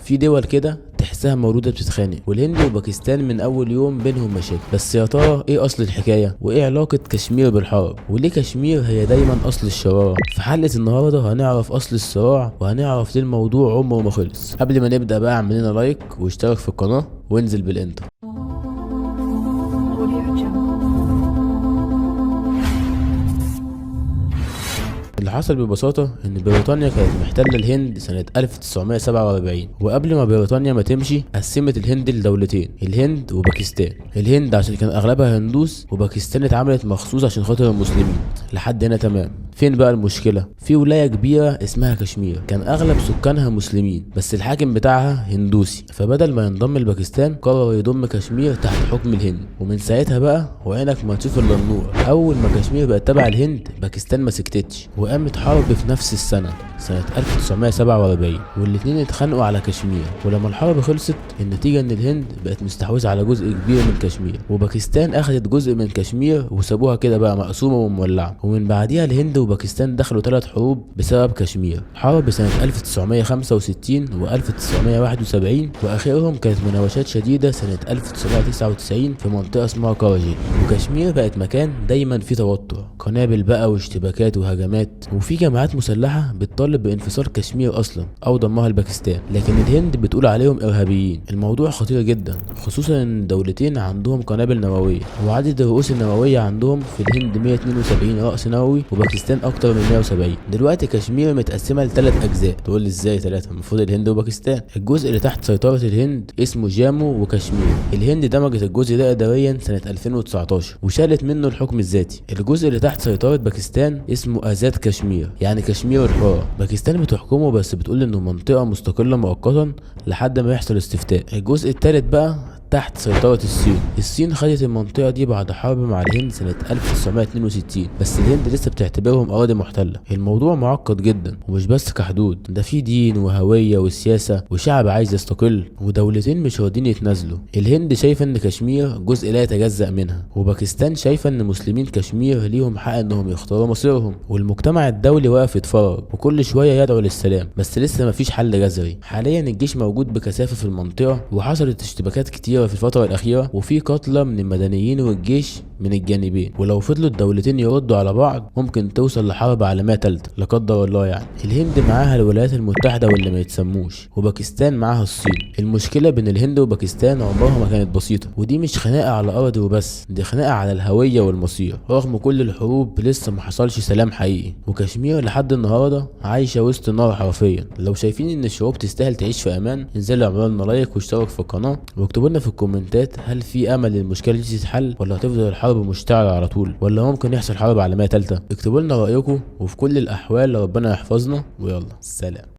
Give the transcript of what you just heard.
في دول كده تحسها مولودة بتتخانق، والهند وباكستان من اول يوم بينهم مشاكل. بس يا ترى ايه اصل الحكاية وايه علاقة كشمير بالحرب، وليه كشمير هي دايما اصل الشرارة؟ في حلقة النهاردة هنعرف اصل الصراع وهنعرف ليه الموضوع عمره ما خلص. قبل ما نبدأ بقى اعمل لنا لايك واشترك في القناة وانزل بالانتر. اللي حصل ببساطة إن بريطانيا كانت محتلة الهند سنة 1947، وقبل ما بريطانيا ما تمشي قسمت الهند لدولتين، الهند وباكستان. الهند عشان كان أغلبها هندوس، وباكستان اتعملت مخصوص عشان خاطر المسلمين. لحد هنا تمام. فين بقى المشكلة؟ في ولاية كبيرة اسمها كشمير، كان أغلب سكانها مسلمين بس الحاكم بتاعها هندوسي، فبدل ما ينضم لباكستان قرر يضم كشمير تحت حكم الهند. ومن ساعتها بقى وعينك ما تشوف إلا النور، أول ما كشمير بقت تبع الهند باكستان ما سكتتش، وقامت حرب في نفس السنة سنة 1947، والاتنين اتخانقوا على كشمير. ولما الحرب خلصت النتيجة ان الهند بقت مستحوذة على جزء كبير من كشمير، وباكستان اخدت جزء من كشمير وسابوها كده بقى مقسومة ومولعة. ومن بعديها الهند وباكستان دخلوا 3 حروب بسبب كشمير، حرب سنة 1965 و1971، واخرهم كانت مناوشات شديدة سنة 1999 في منطقة اسمها كراجي. وكشمير بقت مكان دايما فيه توتر، قنابل بقى واشتباكات وهجمات، وفي جماعات مسلحة بتطالب بانفصال كشمير اصلا او ضمها لباكستان، لكن الهند بتقول عليهم ارهابيين. الموضوع خطير جدا، خصوصا ان الدولتين عندهم قنابل نووية، وعدد الرؤوس النووية عندهم في الهند 172 رأس نووي وباكستان اكتر من 170. دلوقتي كشمير متقسمة ل3 اجزاء. تقول لي ازاي 3؟ المفروض الهند وباكستان. الجزء اللي تحت سيطرة الهند اسمه جامو وكشمير. الهند دمجت الجزء ده اداريا سنة 2019 وشالت منه الحكم الذاتي. الجزء اللي تحت سيطرة باكستان اسمه آزاد كشمير، يعني كشمير الحرة. باكستان بتحكمه بس بتقول انه منطقة مستقلة مؤقتا لحد ما يحصل استفتاء. الجزء الثالث بقى تحت سيطرة الصين. الصين خدت المنطقة دي بعد حرب مع الهند سنة 1962، بس الهند لسه بتعتبرهم أراضي محتلة. الموضوع معقد جدا، ومش بس كحدود، ده في دين وهوية وسياسة وشعب عايز يستقل، ودولتين مش راضيين يتنازلوا. الهند شايفة ان كشمير جزء لا يتجزأ منها، وباكستان شايفة ان مسلمين كشمير ليهم حق انهم يختاروا مصيرهم. والمجتمع الدولي واقف يتفرج وكل شوية يدعو للسلام، بس لسه مفيش حل جذري. حاليا الجيش موجود بكثافة في المنطقة، وحصلت اشتباكات كتيرة في الفترة الأخيرة، وفي قتلى من المدنيين والجيش من الجانبين. ولو فضلوا الدولتين يردوا على بعض ممكن توصل لحرب عالمية تالتة لا قدر الله. يعني الهند معاها الولايات المتحدة واللي ما يتسموش، وباكستان معاها الصين. المشكلة بين الهند وباكستان عمرها ما كانت بسيطة، ودي مش خناقة على أرض وبس، دي خناقة على الهوية والمصير. رغم كل الحروب لسه ما حصلش سلام حقيقي، وكشمير لحد النهاردة عايشة وسط النار حرفيا. لو شايفين ان الشعوب تستاهل تعيش في امان انزلوا اعملوا لنا لايك واشترك في القناة، واكتبوا لنا في الكومنتات هل في امل المشكلة دي تتحل، ولا هتفضل الحرب مشتعلة على طول، ولا ممكن يحصل حرب عالمية تالتة؟ اكتبوا لنا رأيكم، وفي كل الاحوال ربنا يحفظنا، ويلا سلام.